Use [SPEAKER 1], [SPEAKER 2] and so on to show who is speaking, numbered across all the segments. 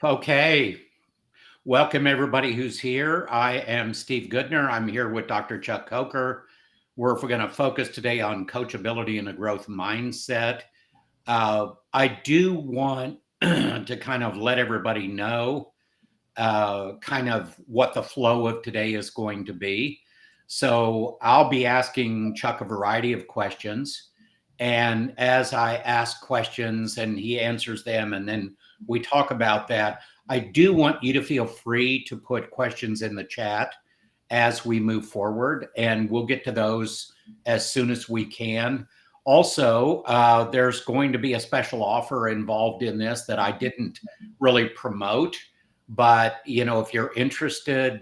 [SPEAKER 1] Okay. Welcome everybody who's here. I am Steve Goodner. I'm here with Dr. Chuck Coker. We're going to focus today on coachability and a growth mindset. I do want to kind of let everybody know kind of what the flow of today is going to be. So I'll be asking Chuck a variety of questions. And as I ask questions and he answers them, and then we talk about that, I do want you to feel free to put questions in the chat as we move forward, and we'll get to those as soon as we can. Also, there's going to be a special offer involved in this that I didn't really promote. But, if you're interested,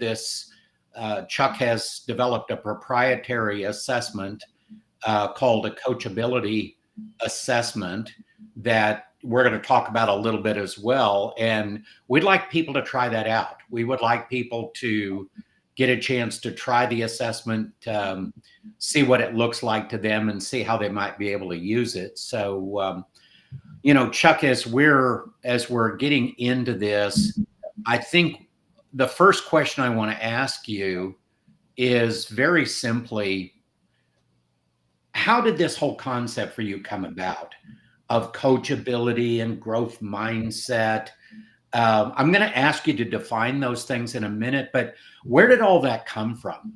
[SPEAKER 1] Chuck has developed a proprietary assessment called a coachability assessment that we're going to talk about a little bit as well. And we'd like people to try that out. We would like people to get a chance to try the assessment, see what it looks like to them, and see how they might be able to use it. So, Chuck, as we're getting into this, I think the first question I want to ask you is very simply, how did this whole concept for you come about of coachability and growth mindset? I'm going to ask you to define those things in a minute, but where did all that come from?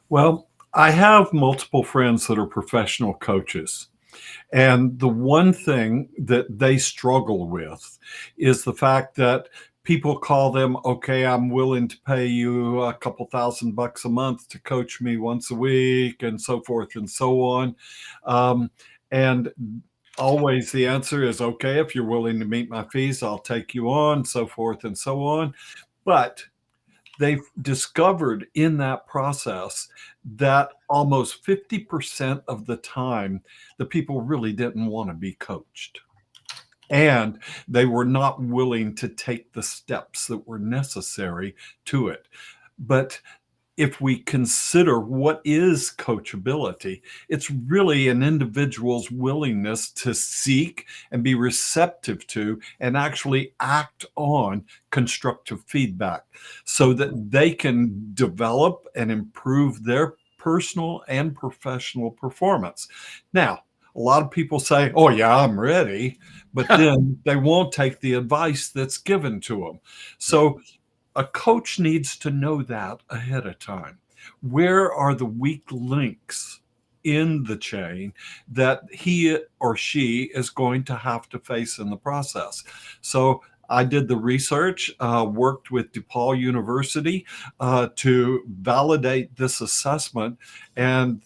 [SPEAKER 2] Well, I have multiple friends that are professional coaches. And the one thing that they struggle with is the fact that people call them, okay, I'm willing to pay you a couple $1,000 a month to coach me once a week, and so forth and so on. And always the answer is, okay, if you're willing to meet my fees, I'll take you on, so forth and so on. But they've discovered in that process that almost 50% of the time, the people really didn't want to be coached. And they were not willing to take the steps that were necessary to it. But if we consider what is coachability, it's really an individual's willingness to seek and be receptive to and actually act on constructive feedback so that they can develop and improve their personal and professional performance. Now, a lot of people say, oh, yeah, I'm ready, but then they won't take the advice that's given to them. So a coach needs to know that ahead of time. Where are the weak links in the chain that he or she is going to have to face in the process? So I did the research, worked with DePaul University to validate this assessment and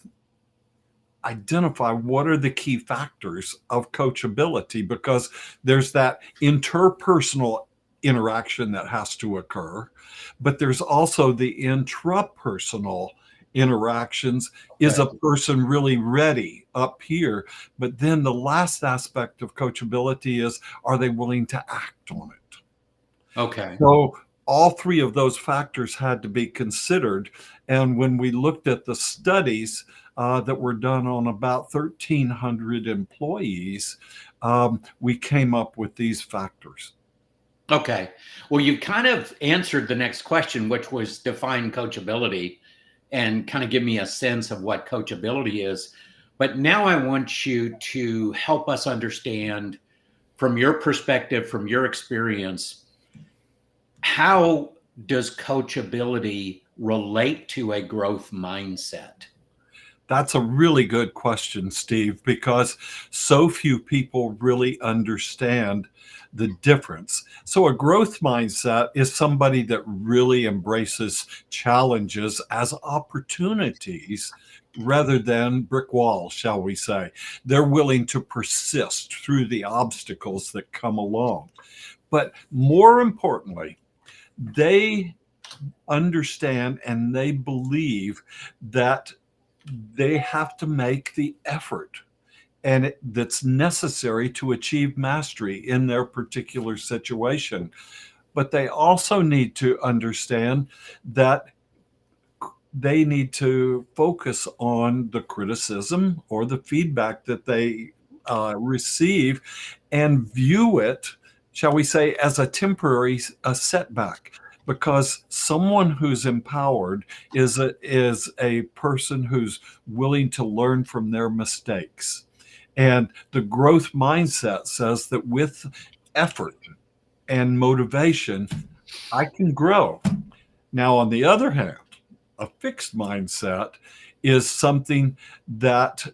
[SPEAKER 2] identify what are the key factors of coachability, because there's that interpersonal interaction that has to occur, but there's also the intrapersonal interactions. Is a person really ready up here? But then the last aspect of coachability is, are they willing to act on it?
[SPEAKER 1] Okay.
[SPEAKER 2] So all three of those factors had to be considered. And when we looked at the studies that were done on about 1,300 employees, we came up with these factors.
[SPEAKER 1] Okay. Well, you kind of answered the next question, which was define coachability and kind of give me a sense of what coachability is. But now I want you to help us understand, from your perspective, from your experience, how does coachability relate to a growth mindset?
[SPEAKER 2] That's a really good question, Steve, because so few people really understand the difference. So a growth mindset is somebody that really embraces challenges as opportunities rather than brick walls, shall we say. They're willing to persist through the obstacles that come along. But more importantly, they understand and they believe that they have to make the effort and that's necessary to achieve mastery in their particular situation. But they also need to understand that they need to focus on the criticism or the feedback that they receive and view it shall we say, as a temporary a setback, because someone who's empowered is a person who's willing to learn from their mistakes. And the growth mindset says that with effort and motivation, I can grow. Now, on the other hand, a fixed mindset is something that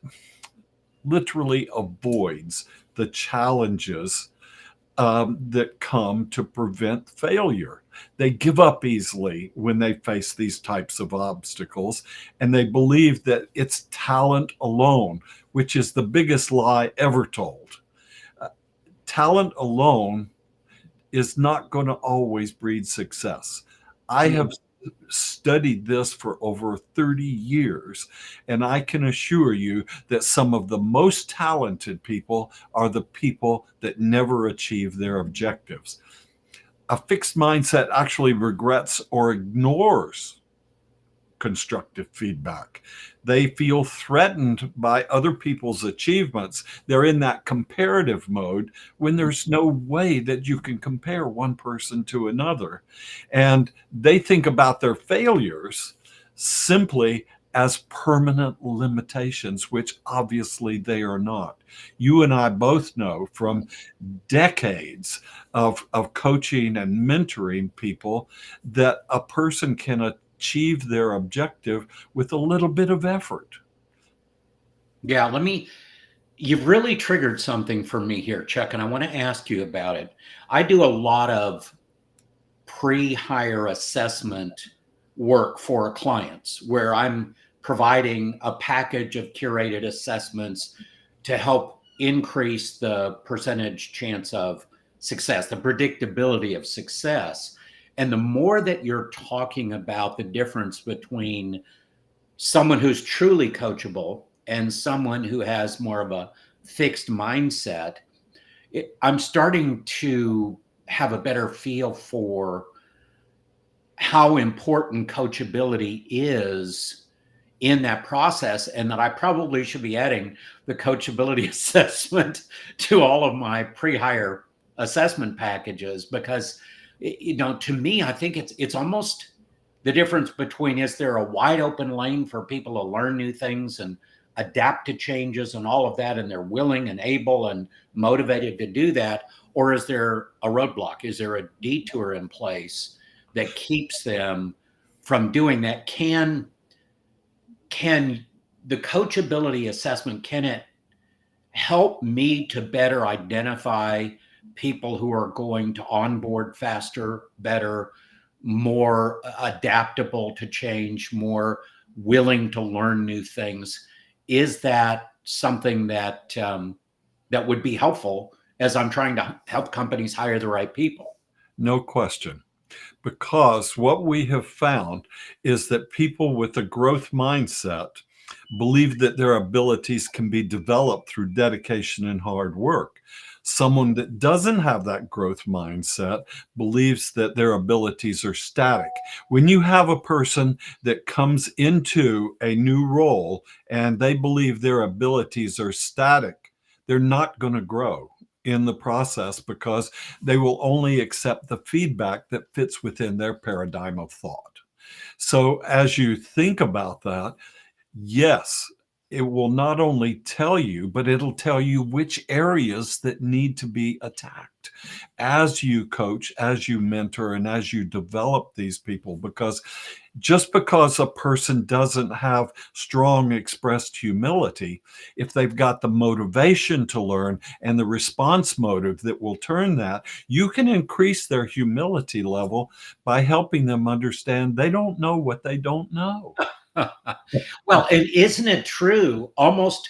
[SPEAKER 2] literally avoids the challenges that come to prevent failure. They give up easily when they face these types of obstacles, and they believe that it's talent alone, which is the biggest lie ever told. Uh, Talent alone is not going to always breed success. I have studied this for over 30 years, and I can assure you that some of the most talented people are the people that never achieve their objectives. A fixed mindset actually regrets or ignores constructive feedback. They feel threatened by other people's achievements. They're in that comparative mode when there's no way that you can compare one person to another. And they think about their failures simply as permanent limitations, which obviously they are not. You and I both know from decades of coaching and mentoring people that a person can achieve their objective with a little bit of effort.
[SPEAKER 1] Yeah, you've really triggered something for me here, Chuck, and I want to ask you about it. I do a lot of pre-hire assessment work for clients where I'm providing a package of curated assessments to help increase the percentage chance of success, the predictability of success. And the more that you're talking about the difference between someone who's truly coachable and someone who has more of a fixed mindset, I'm starting to have a better feel for how important coachability is in that process, and that I probably should be adding the coachability assessment to all of my pre-hire assessment packages, because to me, I think it's almost the difference between, is there a wide open lane for people to learn new things and adapt to changes and all of that, and they're willing and able and motivated to do that, or is there a roadblock? Is there a detour in place that keeps them from doing that? Can the coachability assessment, can it help me to better identify people who are going to onboard faster, better, more adaptable to change, more willing to learn new things? Is that something that would be helpful as I'm trying to help companies hire the right people?
[SPEAKER 2] No question. Because what we have found is that people with a growth mindset believe that their abilities can be developed through dedication and hard work. Someone that doesn't have that growth mindset believes that their abilities are static. When you have a person that comes into a new role and they believe their abilities are static, they're not going to grow in the process, because they will only accept the feedback that fits within their paradigm of thought. So as you think about that, yes, it will not only tell you, but it'll tell you which areas that need to be attacked as you coach, as you mentor, and as you develop these people. Because just because a person doesn't have strong expressed humility, if they've got the motivation to learn and the response motive that will turn that, you can increase their humility level by helping them understand they don't know what they don't know.
[SPEAKER 1] Well, and isn't it true, almost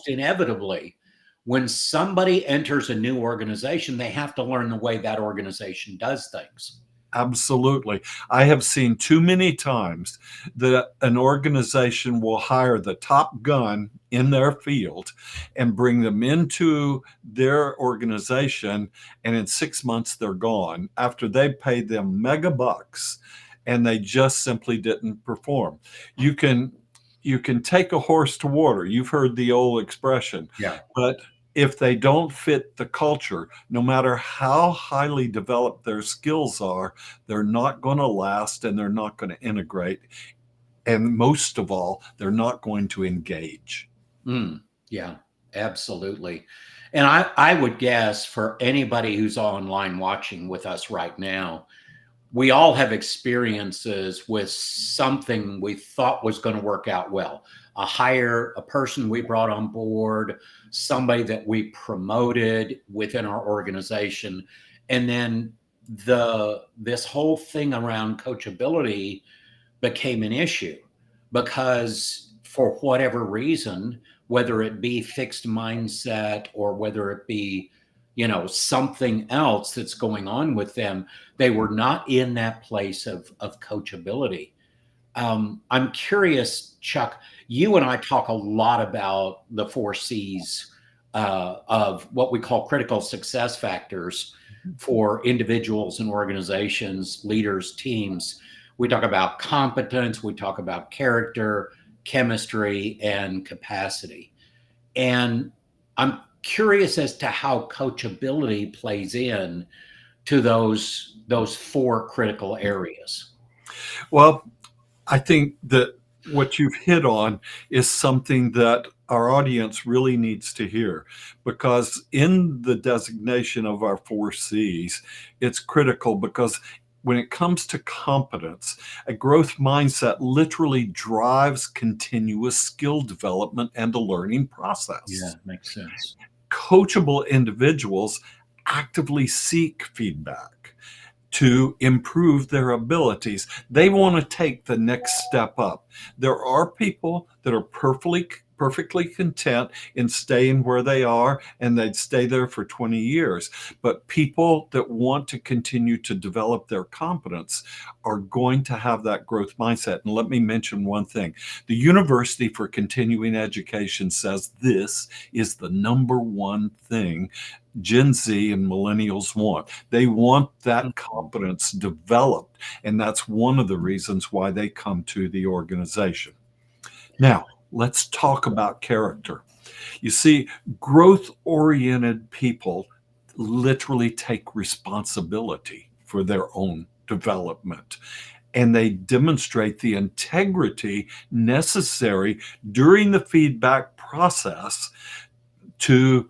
[SPEAKER 1] inevitably, when somebody enters a new organization, they have to learn the way that organization does things?
[SPEAKER 2] Absolutely. I have seen too many times that an organization will hire the top gun in their field and bring them into their organization, and in 6 months they're gone after they paid them mega bucks and they just simply didn't perform. You can take a horse to water. You've heard the old expression,
[SPEAKER 1] Yeah.
[SPEAKER 2] but if they don't fit the culture, no matter how highly developed their skills are, they're not going to last and they're not going to integrate. And most of all, they're not going to engage.
[SPEAKER 1] Yeah, absolutely. And I would guess for anybody who's online watching with us right now, we all have experiences with something we thought was going to work out well. A person we brought on board, somebody that we promoted within our organization. And then this whole thing around coachability became an issue because for whatever reason, whether it be fixed mindset or whether it be, something else that's going on with them, they were not in that place of coachability. I'm curious, Chuck, you and I talk a lot about the 4 C's of what we call critical success factors for individuals and organizations, leaders, teams. We talk about competence, we talk about character, chemistry, and capacity. And I'm curious as to how coachability plays in to those 4 critical areas.
[SPEAKER 2] Well, I think that what you've hit on is something that our audience really needs to hear, because in the designation of our 4 C's, it's critical because when it comes to competence, a growth mindset literally drives continuous skill development and a learning
[SPEAKER 1] Yeah,
[SPEAKER 2] process.
[SPEAKER 1] makes sense.
[SPEAKER 2] Coachable individuals actively seek feedback to improve their abilities. They want to take the next step up. There are people that are perfectly content in staying where they are, and they'd stay there for 20 years. But people that want to continue to develop their competence are going to have that growth mindset. And let me mention one thing. The University for Continuing Education says this is the number one thing Gen Z and millennials want. They want that competence developed, and that's one of the reasons why they come to the organization. Now, let's talk about character. You see, growth oriented people literally take responsibility for their own development, and they demonstrate the integrity necessary during the feedback process to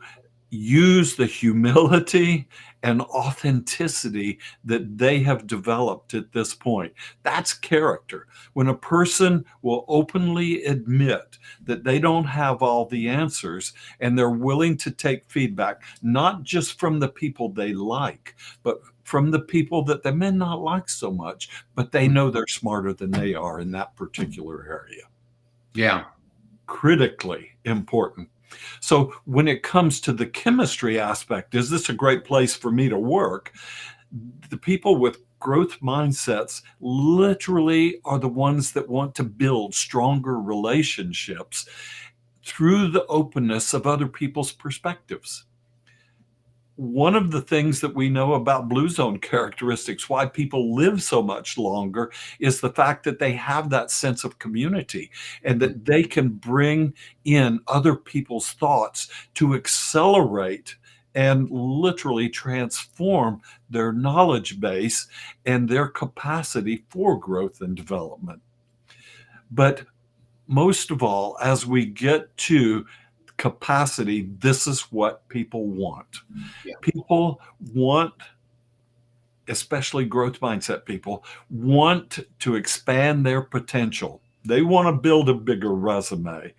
[SPEAKER 2] use the humility and authenticity that they have developed at this point. That's character. When a person will openly admit that they don't have all the answers and they're willing to take feedback, not just from the people they like, but from the people that they may not like so much, but they know they're smarter than they are in that particular area.
[SPEAKER 1] Yeah.
[SPEAKER 2] Critically important. So when it comes to the chemistry aspect, is this a great place for me to work? The people with growth mindsets literally are the ones that want to build stronger relationships through the openness of other people's perspectives. One of the things that we know about blue zone characteristics, why people live so much longer, is the fact that they have that sense of community and that they can bring in other people's thoughts to accelerate and literally transform their knowledge base and their capacity for growth and development. But most of all, as we get to capacity, this is what people want.
[SPEAKER 1] Yeah.
[SPEAKER 2] People want, especially growth mindset people, want to expand their potential. They want to build a bigger resume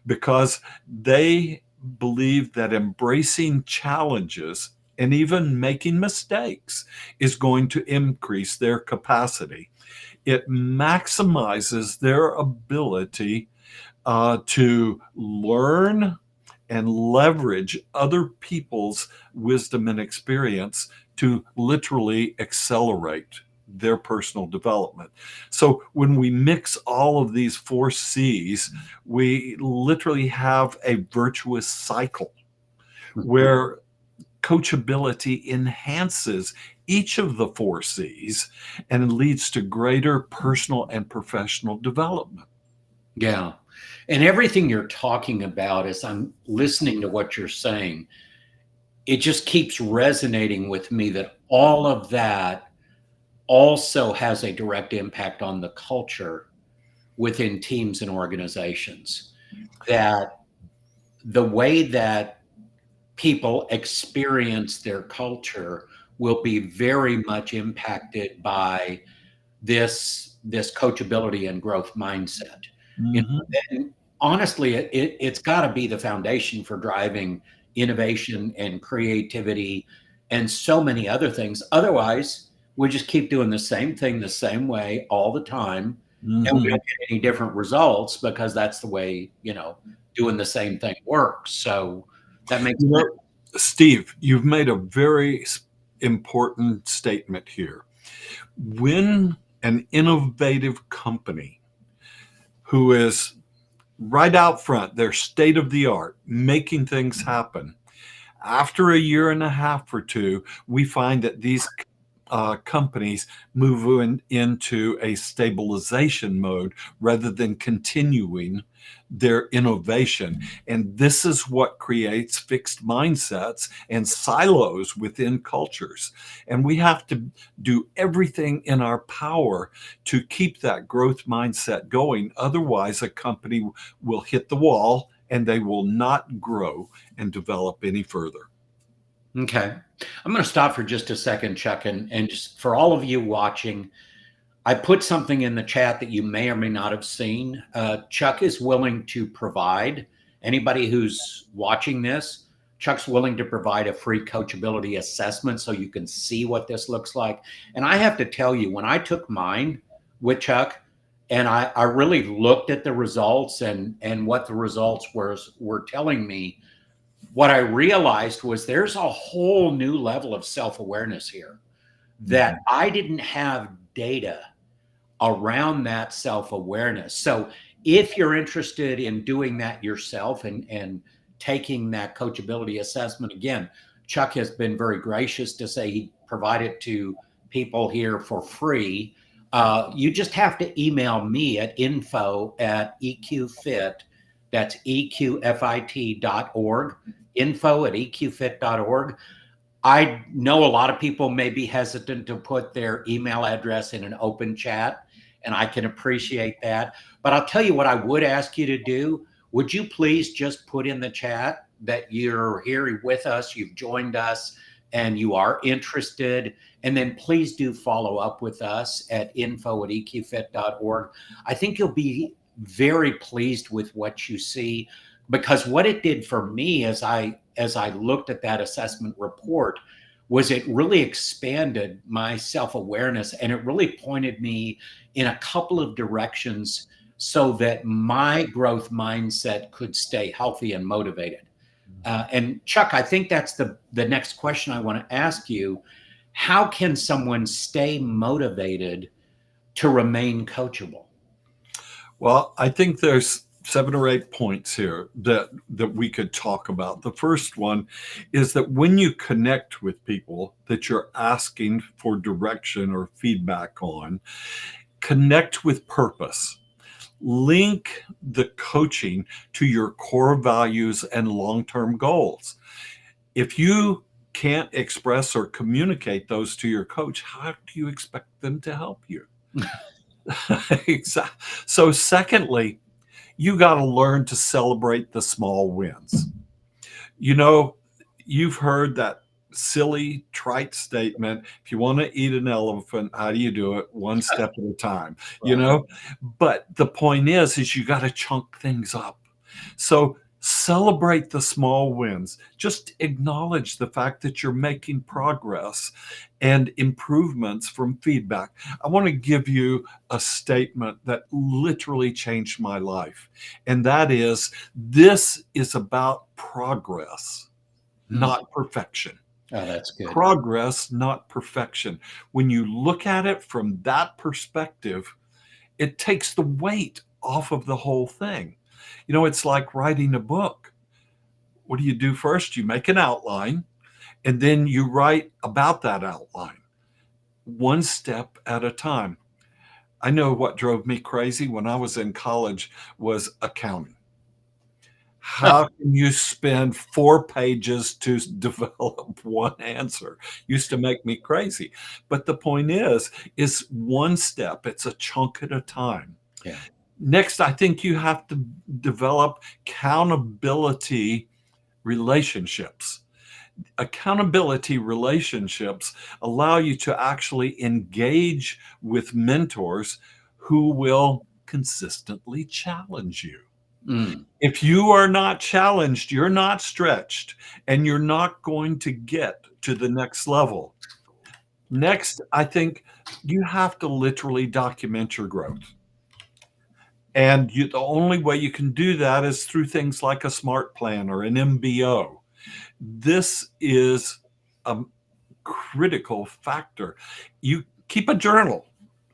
[SPEAKER 2] because they believe that embracing challenges and even making mistakes is going to increase their capacity. It maximizes their ability to learn and leverage other people's wisdom and experience to literally accelerate their personal development. So when we mix all of these 4 C's, we literally have a virtuous cycle where coachability enhances each of the 4 C's and leads to greater personal and professional development.
[SPEAKER 1] Yeah. And everything you're talking about, as I'm listening to what you're saying, it just keeps resonating with me that all of that also has a direct impact on the culture within teams and organizations. That the way that people experience their culture will be very much impacted by this coachability and growth mindset. You
[SPEAKER 2] Mhm.
[SPEAKER 1] know, and honestly, it's got to be the foundation for driving innovation and creativity and so many other things. Otherwise, we just keep doing the same thing the same way all the time, and we
[SPEAKER 2] Mhm.
[SPEAKER 1] don't get any different results because that's the way, doing the same thing works. So that makes
[SPEAKER 2] You
[SPEAKER 1] sense.
[SPEAKER 2] know, Steve, you've made a very important statement here. When an innovative company who is right out front, they're state of the art, making things happen, after a year and a half or two, we find that these companies move into a stabilization mode rather than continuing their innovation. And this is what creates fixed mindsets and silos within cultures. And we have to do everything in our power to keep that growth mindset going. Otherwise, a company will hit the wall and they will not grow and develop any further.
[SPEAKER 1] Okay. I'm going to stop for just a second, Chuck, and just for all of you watching, I put something in the chat that you may or may not have seen. Chuck is willing to provide anybody who's watching this. Chuck's willing to provide a free coachability assessment so you can see what this looks like. And I have to tell you, when I took mine with Chuck, and I really looked at the results and what the results were telling me, what I realized was there's a whole new level of self-awareness here that
[SPEAKER 2] Mhm.
[SPEAKER 1] I didn't have data around that self-awareness. So if you're interested in doing that yourself and taking that coachability assessment, again, Chuck has been very gracious to say he provided it to people here for free. You just have to email me at info@eqfit, that's eqfit.org, info@eqfit.org. I know a lot of people may be hesitant to put their email address in an open chat, and I can appreciate that. But I'll tell you what I would ask you to do. Would you please just put in the chat that you're here with us, you've joined us, and you are interested? And then please do follow up with us at info@eqfit.org. I think you'll be very pleased with what you see, because what it did for me as I looked at that assessment report was it really expanded my self-awareness, and it really pointed me in a couple of directions so that my growth mindset could stay healthy and motivated. And Chuck, I think that's the next question I want to ask you. How can someone stay motivated to remain coachable?
[SPEAKER 2] Well, I think there's 7 or 8 points here that we could talk about. The first one is that when you connect with people that you're asking for direction or feedback on, connect with purpose. Link the coaching to your core values and long-term goals. If you can't express or communicate those to your coach, how do you expect them to help you? Exactly. So, secondly, you got to learn to celebrate the small wins. You know, you've heard that silly, trite statement, if you want to eat an elephant, how do you do it? One step at a time, you
[SPEAKER 1] Right.
[SPEAKER 2] know? But the point is you got to chunk things up. So celebrate the small wins. Just acknowledge the fact that you're making progress and improvements from feedback. I want to give you a statement that literally changed my life. And that is, this is about progress,
[SPEAKER 1] Hmm.
[SPEAKER 2] not perfection.
[SPEAKER 1] Oh, that's good.
[SPEAKER 2] Progress, not perfection. When you look at it from that perspective, it takes the weight off of the whole thing. You know, it's like writing a book. What do you do first? You make an outline and then you write about that outline, one step at a time. I know what drove me crazy when I was in college was accounting. How can you spend 4 pages to develop one answer? Used to make me crazy. But the point is one step. It's a chunk at a time.
[SPEAKER 1] Yeah.
[SPEAKER 2] Next, I think you have to develop accountability relationships. Accountability relationships allow you to actually engage with mentors who will consistently challenge you.
[SPEAKER 1] Mm.
[SPEAKER 2] If you are not challenged, you're not stretched, and you're not going to get to the next level. Next, I think you have to literally document your growth. And the only way you can do that is through things like a SMART plan or an MBO. This is a critical factor. You keep a journal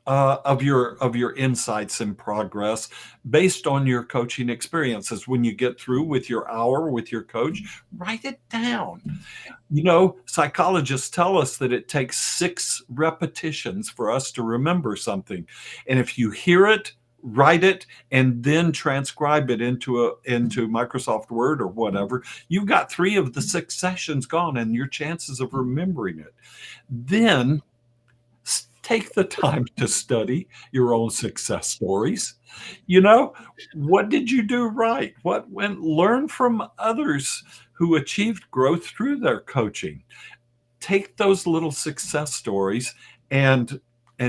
[SPEAKER 2] of your insights and progress based on your coaching experiences. When you get through with your hour with your coach, write it down. You know, psychologists tell us that it takes 6 repetitions for us to remember something, and if you hear it, write it, and then transcribe it into Microsoft Word or whatever, you've got 3 of the 6 sessions gone, and your chances of remembering it. Then take the time to study your own success stories. You know, what did you do right? What went? Learn from others who achieved growth through their coaching. Take those little success stories and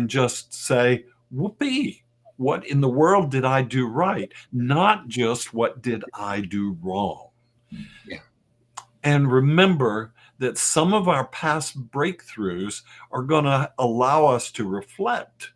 [SPEAKER 2] just say, whoopee, what in the world did I do right? Not just what did I do wrong.
[SPEAKER 1] Yeah.
[SPEAKER 2] And remember that some of our past breakthroughs are going to allow us to reflect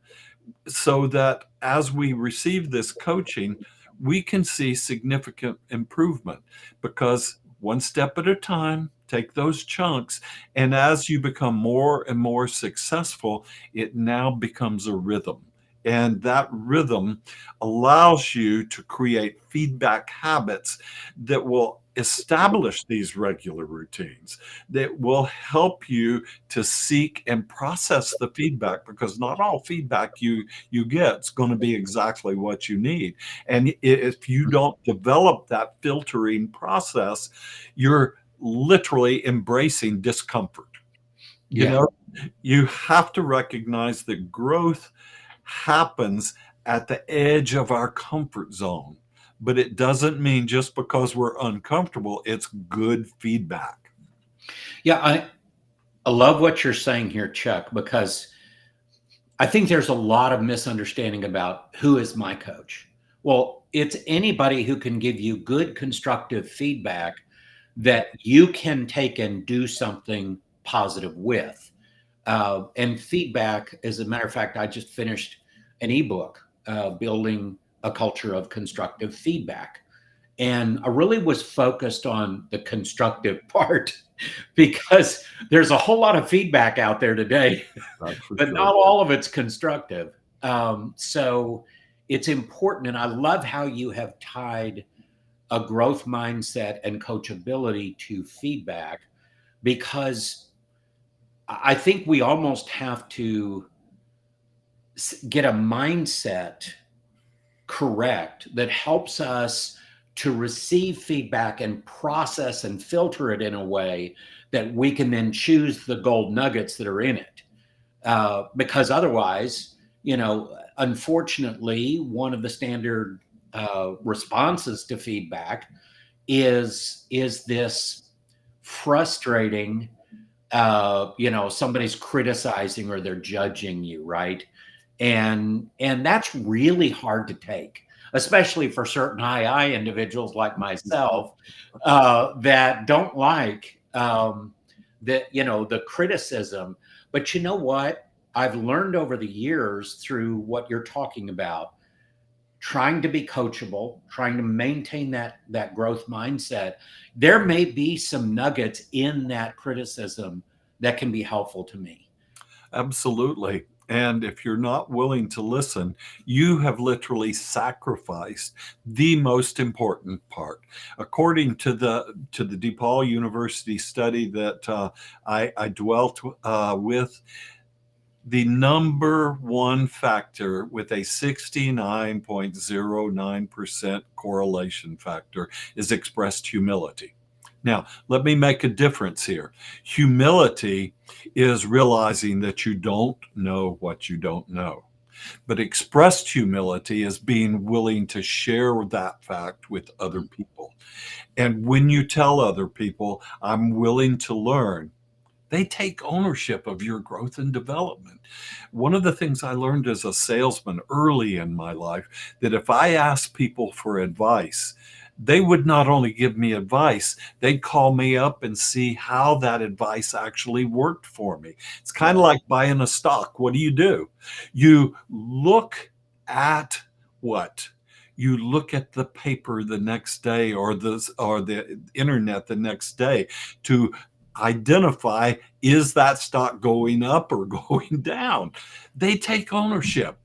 [SPEAKER 2] so that as we receive this coaching, we can see significant improvement, because one step at a time, take those chunks. And as you become more and more successful, it now becomes a rhythm. And that rhythm allows you to create feedback habits that will establish these regular routines that will help you to seek and process the feedback, because not all feedback you get is going to be exactly what you need. And if you don't develop that filtering process, you're literally embracing discomfort. You
[SPEAKER 1] Yeah.
[SPEAKER 2] know, you have to recognize that growth happens at the edge of our comfort zone, but it doesn't mean just because we're uncomfortable, it's good feedback.
[SPEAKER 1] Yeah. I love what you're saying here, Chuck, because I think there's a lot of misunderstanding about who is my coach. Well, it's anybody who can give you good constructive feedback that you can take and do something positive with. And feedback, as a matter of fact, I just finished an ebook, Building a Culture of Constructive Feedback. And I really was focused on the constructive part because there's a whole lot of feedback out there today,
[SPEAKER 2] That's for
[SPEAKER 1] but
[SPEAKER 2] sure.
[SPEAKER 1] not all of it's constructive. So it's important. And I love how you have tied a growth mindset and coachability to feedback, because I think we almost have to get a mindset correct that helps us to receive feedback and process and filter it in a way that we can then choose the gold nuggets that are in it. Because otherwise, unfortunately, one of the standard responses to feedback is this frustrating, somebody's criticizing or they're judging you, right? And that's really hard to take, especially for certain high I individuals like myself, that don't like the criticism. But you know what? I've learned over the years through what you're talking about, trying to be coachable, trying to maintain that growth mindset. There may be some nuggets in that criticism that can be helpful to me.
[SPEAKER 2] Absolutely. And if you're not willing to listen, you have literally sacrificed the most important part. According to the DePaul University study that I dwelt with, the number one factor with a 69.09% correlation factor is expressed humility. Now, let me make a difference here. Humility is realizing that you don't know what you don't know. But expressed humility is being willing to share that fact with other people. And when you tell other people, I'm willing to learn, they take ownership of your growth and development. One of the things I learned as a salesman early in my life, that if I asked people for advice, they would not only give me advice, they'd call me up and see how that advice actually worked for me. It's kind of
[SPEAKER 1] Right.
[SPEAKER 2] like buying a stock. What do? You look at what? You look at the paper the next day, or the internet the next day, to identify, is that stock going up or going down? They take ownership,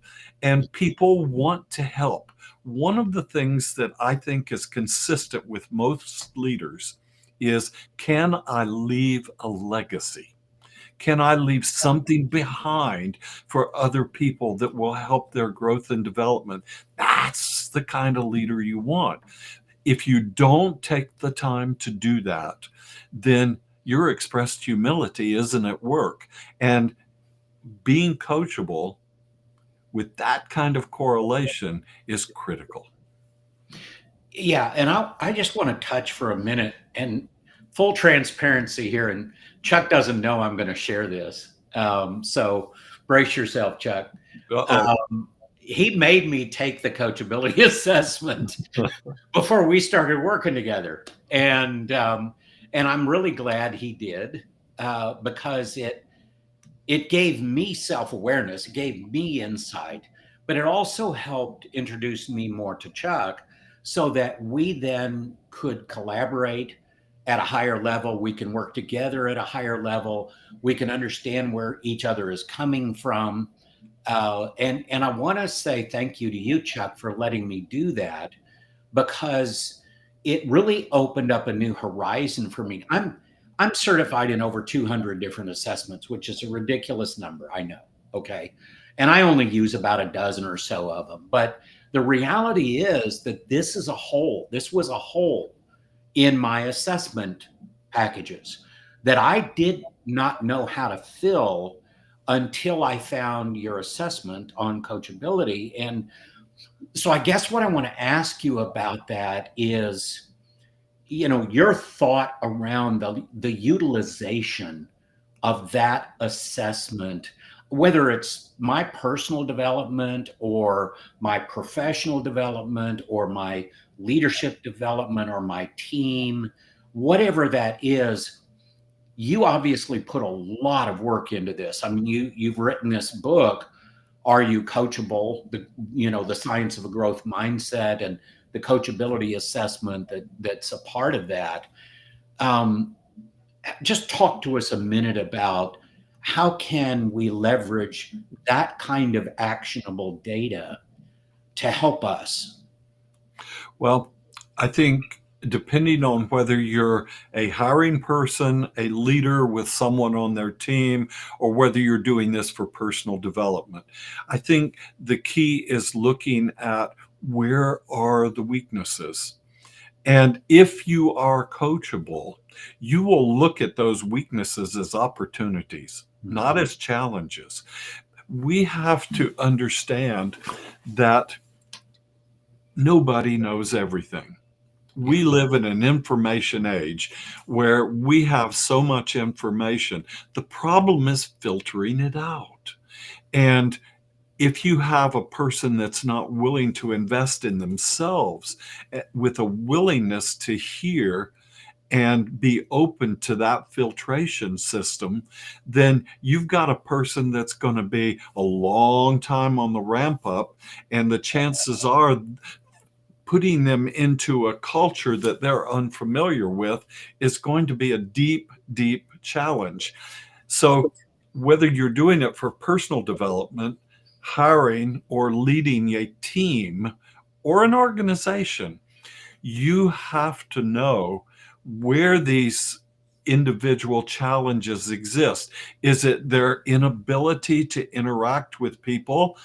[SPEAKER 2] and people want to help. One of the things that I think is consistent with most leaders is, can I leave a legacy? Can I leave something behind for other people that will help their growth and development? That's the kind of leader you want. If you don't take the time to do that, then your expressed humility isn't at work. And being coachable with that kind of correlation is critical.
[SPEAKER 1] Yeah, and I just want to touch for a minute and full transparency here. And Chuck doesn't know I'm going to share this, so brace yourself, Chuck.
[SPEAKER 2] Uh-oh.
[SPEAKER 1] He made me take the coachability assessment before we started working together, and I'm really glad he did, because it gave me self awareness, it gave me insight, but it also helped introduce me more to Chuck, so that we then could collaborate at a higher level. We can work together at a higher level. We can understand where each other is coming from. And I want to say thank you to you, Chuck, for letting me do that, because it really opened up a new horizon for me. I'm certified in over 200 different assessments, which is a ridiculous number, I know. Okay. And I only use about a dozen or so of them. But the reality is that this was a hole in my assessment packages that I did not know how to fill until I found your assessment on coachability. And so I guess what I want to ask you about that is, your thought around the utilization of that assessment, whether it's my personal development or my professional development or my leadership development or my team, whatever that is. You obviously put a lot of work into this. I mean, you've written this book, Are You Coachable? The science of a growth mindset, and the coachability assessment that's a part of that. Um, just talk to us a minute about how can we leverage that kind of actionable data to help us.
[SPEAKER 2] Well, I think depending on whether you're a hiring person, a leader with someone on their team, or whether you're doing this for personal development, I think the key is looking at, where are the weaknesses? And if you are coachable, you will look at those weaknesses as opportunities, not as challenges. We have to understand that nobody knows everything. We live in an information age where we have so much information. The problem is filtering it out. And if you have a person that's not willing to invest in themselves, with a willingness to hear and be open to that filtration system, then you've got a person that's going to be a long time on the ramp up. And the chances are, putting them into a culture that they're unfamiliar with is going to be a deep, deep challenge. So, whether you're doing it for personal development, hiring, or leading a team or an organization, you have to know where these individual challenges exist? Is it their inability to interact with people?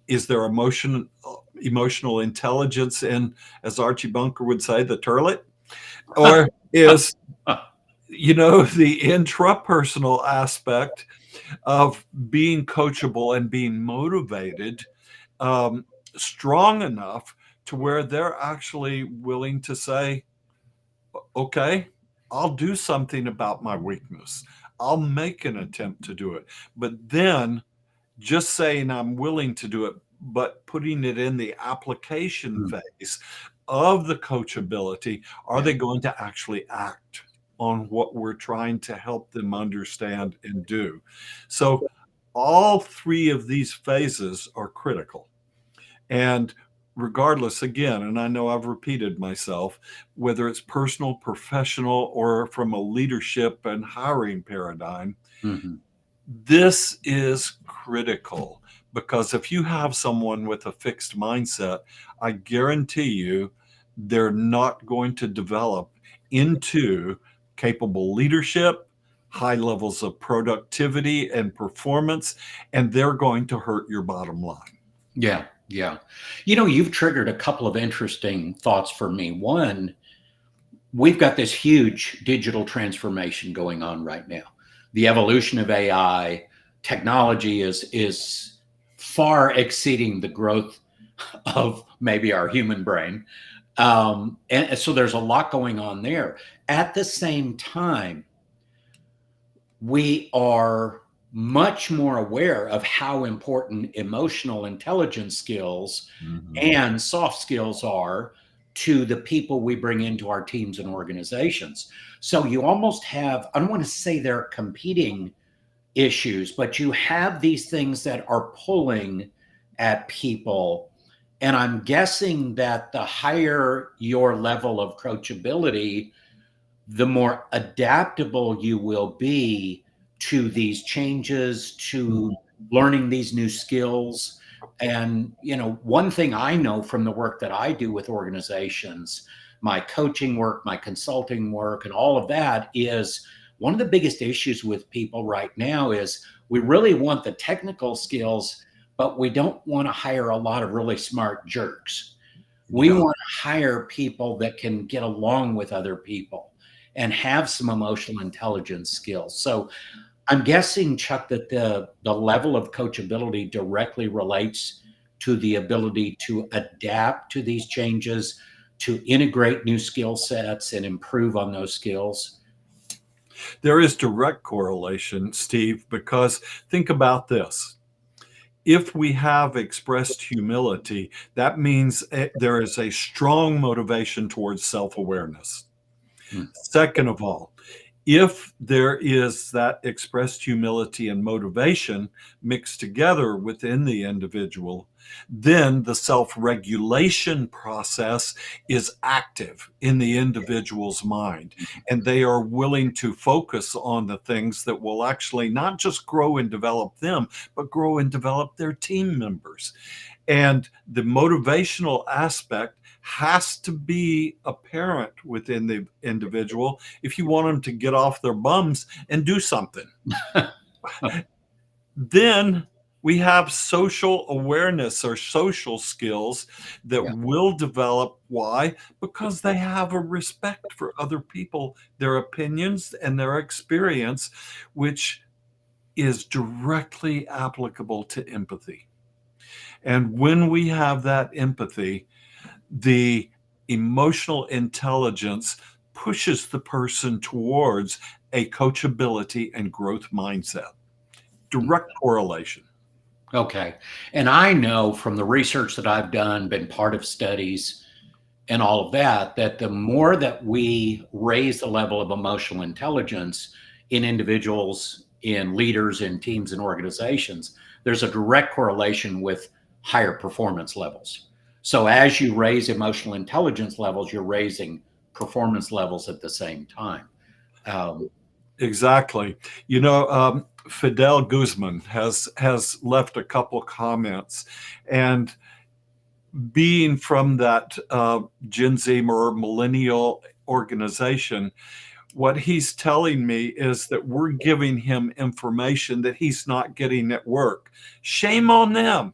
[SPEAKER 2] Is there emotional intelligence in, as Archie Bunker would say, the turlet? Or is, the intrapersonal aspect of being coachable and being motivated um, strong enough to where they're actually willing to say, okay, I'll do something about my weakness. I'll make an attempt to do it. But then just saying I'm willing to do it, but putting it in the application
[SPEAKER 1] Mm.
[SPEAKER 2] phase of the coachability, are
[SPEAKER 1] Yeah.
[SPEAKER 2] they going to actually act on what we're trying to help them understand and do? So all three of these phases are critical. And regardless, again, and I know I've repeated myself, whether it's personal, professional, or from a leadership and hiring paradigm,
[SPEAKER 1] Mhm.
[SPEAKER 2] this is critical, because if you have someone with a fixed mindset, I guarantee you they're not going to develop into capable leadership, high levels of productivity and performance, and they're going to hurt your bottom line.
[SPEAKER 1] Yeah. Yeah. You've triggered a couple of interesting thoughts for me. One, we've got this huge digital transformation going on right now. The evolution of AI technology is far exceeding the growth of maybe our human brain. And so there's a lot going on there. At the same time, we are much more aware of how important emotional intelligence skills
[SPEAKER 2] Mhm.
[SPEAKER 1] and soft skills are to the people we bring into our teams and organizations. So you almost have, I don't want to say they're competing issues, but you have these things that are pulling at people. And I'm guessing that the higher your level of coachability, the more adaptable you will be to these changes, to learning these new skills. And, one thing I know from the work that I do with organizations, my coaching work, my consulting work, and all of that, is one of the biggest issues with people right now is we really want the technical skills, but we don't want to hire a lot of really smart jerks. We
[SPEAKER 2] Yeah.
[SPEAKER 1] want to hire people that can get along with other people and have some emotional intelligence skills. So I'm guessing, Chuck, that the level of coachability directly relates to the ability to adapt to these changes, to integrate new skill sets and improve on those skills.
[SPEAKER 2] There is direct correlation, Steve, because think about this. If we have expressed humility, that means there is a strong motivation towards self awareness.
[SPEAKER 1] Hmm.
[SPEAKER 2] Second of all, if there is that expressed humility and motivation mixed together within the individual, then the self regulation process is active in the individual's mind. And they are willing to focus on the things that will actually not just grow and develop them, but grow and develop their team members. And the motivational aspect has to be apparent within the individual if you want them to get off their bums and do something. Then we have social awareness or social skills that
[SPEAKER 1] Yeah.
[SPEAKER 2] will develop. Why? Because they have a respect for other people, their opinions, and their experience, which is directly applicable to empathy. And when we have that empathy, the emotional intelligence pushes the person towards a coachability and growth mindset. Direct correlation.
[SPEAKER 1] Okay. And I know from the research that I've done, been part of studies and all of that, that the more that we raise the level of emotional intelligence in individuals, in leaders, in teams and organizations, there's a direct correlation with higher performance levels. So as you raise emotional intelligence levels, you're raising performance levels at the same time. Um,
[SPEAKER 2] Exactly. Fidel Guzman has left a couple comments, and being from that Gen Z or millennial organization, What he's telling me is that we're giving him information that he's not getting at work. Shame on them,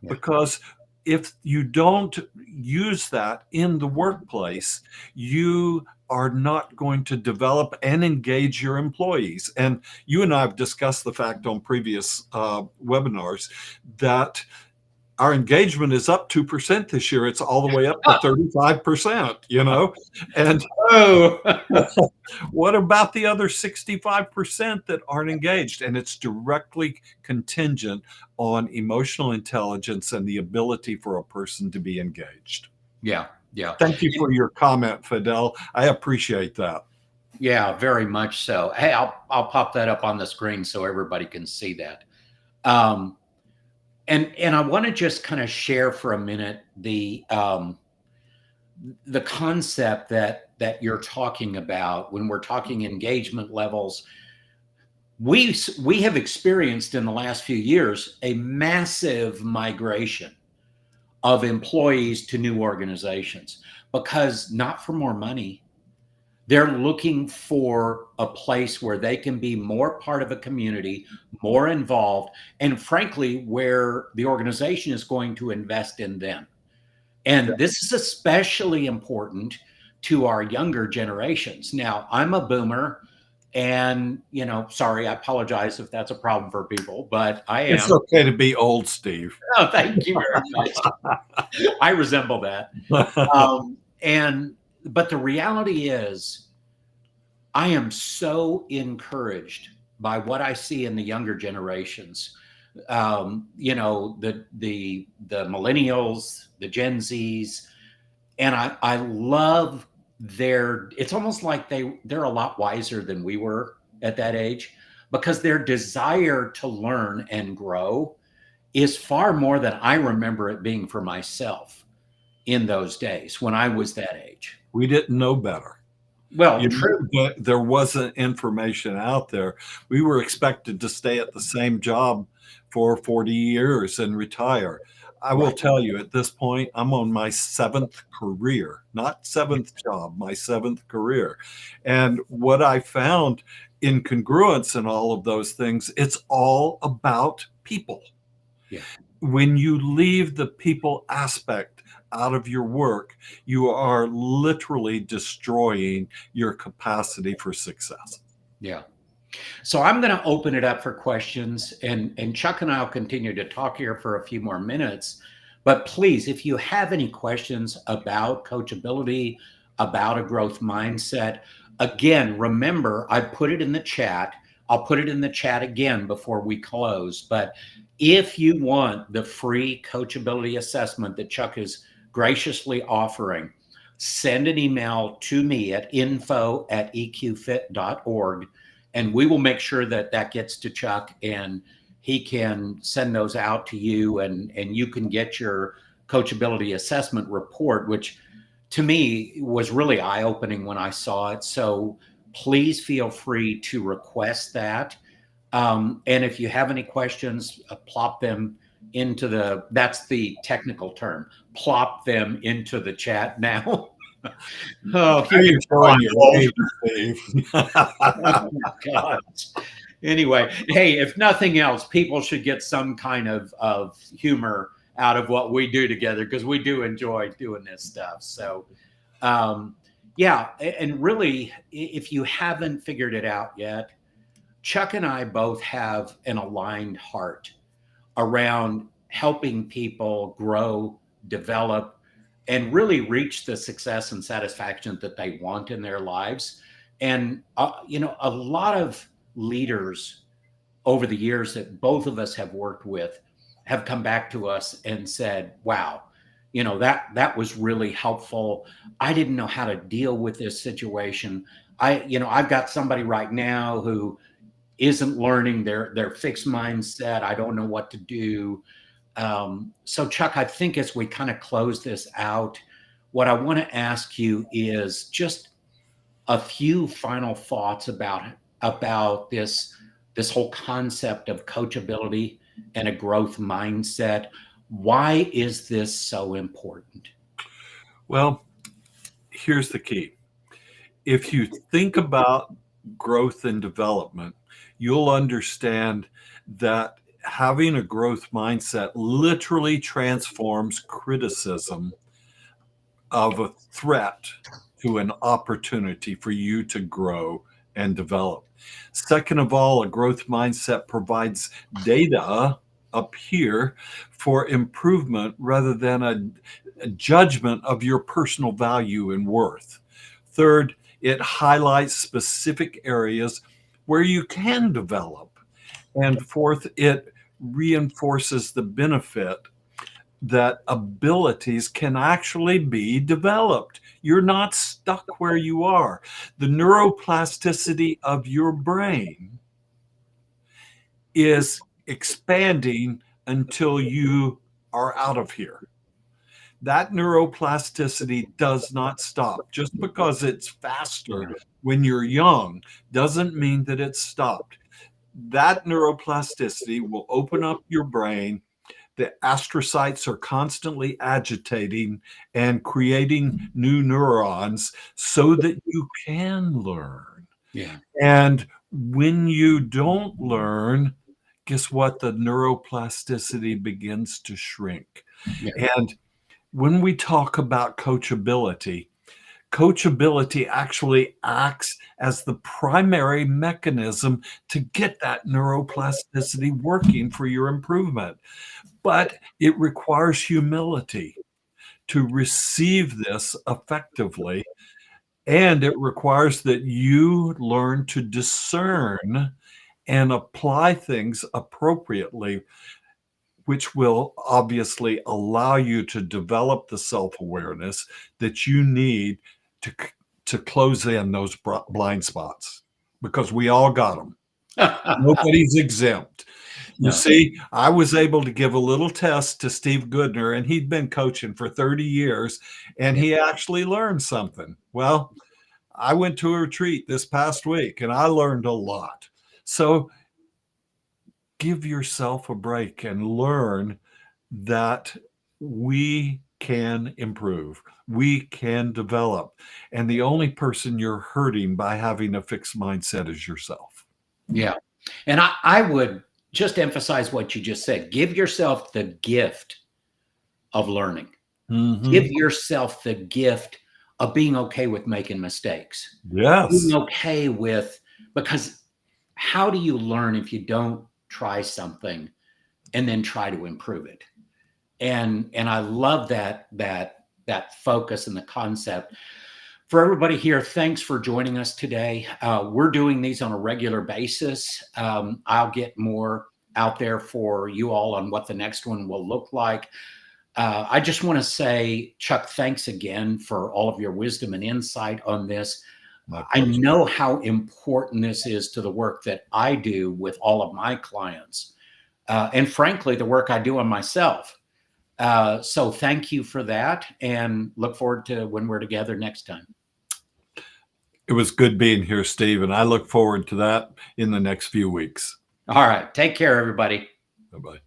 [SPEAKER 1] Yeah.
[SPEAKER 2] because if you don't use that in the workplace, you are not going to develop and engage your employees. And you and I have discussed the fact on previous webinars that our engagement is up 2% this year. It's all the way up to 35%, you know? And
[SPEAKER 1] Oh,
[SPEAKER 2] what about the other 65% that aren't engaged? And it's directly contingent on emotional intelligence and the ability for a person to be engaged.
[SPEAKER 1] yeah, yeah.
[SPEAKER 2] Thank you for your comment, Fidel. I appreciate that.
[SPEAKER 1] Yeah, very much so. Hey, I'll pop that up on the screen so everybody can see that. Um, and I want to just kind of share for a minute the concept that you're talking about when we're talking engagement levels. We have experienced in the last few years a massive migration of employees to new organizations, because not for more money. They're looking for a place where they can be more part of a community, more involved, and frankly, where the organization is going to invest in them. And this is especially important to our younger generations. Now, I'm a boomer, and, sorry, I apologize if that's a problem for people, but I
[SPEAKER 2] It's
[SPEAKER 1] am.
[SPEAKER 2] okay to be old, Steve.
[SPEAKER 1] Oh, thank you very much. I resemble that. But the reality is, I am so encouraged by what I see in the younger generations. The millennials, the Gen Zs, and I love it's almost like they're a lot wiser than we were at that age, because their desire to learn and grow is far more than I remember it being for myself in those days when I was that age.
[SPEAKER 2] We didn't know better.
[SPEAKER 1] Well, true.
[SPEAKER 2] There wasn't information out there. We were expected to stay at the same job for 40 years and retire. I will tell you, at this point, I'm on my 7th career, not 7th job, my 7th career. And what I found in congruence and all of those things, it's all about people.
[SPEAKER 1] Yeah.
[SPEAKER 2] When you leave the people aspect out of your work, you are literally destroying your capacity for success.
[SPEAKER 1] Yeah. So I'm going to open it up for questions, and Chuck and I will continue to talk here for a few more minutes. But please, if you have any questions about coachability, about a growth mindset, again, remember, I put it in the chat. I'll put it in the chat again before we close. But if you want the free coachability assessment that Chuck is graciously offering, send an email to me at info@eqfit.org, and we will make sure that that gets to Chuck, and he can send those out to you, and you can get your coachability assessment report, which to me was really eye-opening when I saw it. So please feel free to request that. And if you have any questions, plop them into that's the technical term, plop them into the chat now. Oh,
[SPEAKER 2] you're showing your age, Steve.
[SPEAKER 1] Oh my God. Anyway, hey, if nothing else, people should get some kind of humor out of what we do together, because we do enjoy doing this stuff. So, yeah. And really, if you haven't figured it out yet, Chuck and I both have an aligned heart around helping people grow, develop, and really reach the success and satisfaction that they want in their lives. And, a lot of leaders over the years that both of us have worked with have come back to us and said, wow, that was really helpful. I didn't know how to deal with this situation. I've got somebody right now who isn't learning their fixed mindset. I don't know what to do. So Chuck, I think as we kind of close this out, what I want to ask you is just a few final thoughts about this whole concept of coachability and a growth mindset. Why is this so important?
[SPEAKER 2] Well, here's the key. if you think about growth and development, you'll understand that having a growth mindset literally transforms criticism of a threat to an opportunity for you to grow and develop. Second of all, a growth mindset provides data up here for improvement rather than a judgment of your personal value and worth. Third, it highlights specific areas where you can develop. And fourth, it reinforces the benefit that abilities can actually be developed. You're not stuck where you are. The neuroplasticity of your brain is expanding until you are out of here. That neuroplasticity does not stop. Just because it's faster when you're young doesn't mean that it's stopped. That neuroplasticity will open up your brain. The astrocytes are constantly agitating and creating new neurons so that you can learn.
[SPEAKER 1] Yeah.
[SPEAKER 2] And when you don't learn, guess what? The neuroplasticity begins to shrink.
[SPEAKER 1] Yeah.
[SPEAKER 2] And when we talk about coachability, coachability actually acts as the primary mechanism to get that neuroplasticity working for your improvement. But it requires humility to receive this effectively. And it requires that you learn to discern and apply things appropriately, which will obviously allow you to develop the self-awareness that you need to to close in those blind spots, because we all got them. Nobody's exempt. You
[SPEAKER 1] No.
[SPEAKER 2] see, I was able to give a little test to Steve Goodner, and he'd been coaching for 30 years, and he actually learned something. Well, I went to a retreat this past week, and I learned a lot. So give yourself a break and learn that we can improve. We can develop. And the only person you're hurting by having a fixed mindset is yourself.
[SPEAKER 1] Yeah. And I would just emphasize what you just said. Give yourself the gift of learning.
[SPEAKER 2] Mhm.
[SPEAKER 1] Give yourself the gift of being okay with making mistakes.
[SPEAKER 2] Yes.
[SPEAKER 1] Being okay with, because how do you learn if you don't try something and then try to improve it? And I love that focus and the concept. For everybody here, thanks for joining us today. We're doing these on a regular basis. I'll get more out there for you all on what the next one will look like. I just want to say, Chuck, thanks again for all of your wisdom and insight on this. I know how important this is to the work that I do with all of my clients. And frankly, the work I do on myself. So thank you for that, and look forward to when we're together next time.
[SPEAKER 2] It was good being here, Steve, and I look forward to that in the next few weeks.
[SPEAKER 1] All right. Take care, everybody.
[SPEAKER 2] Bye-bye.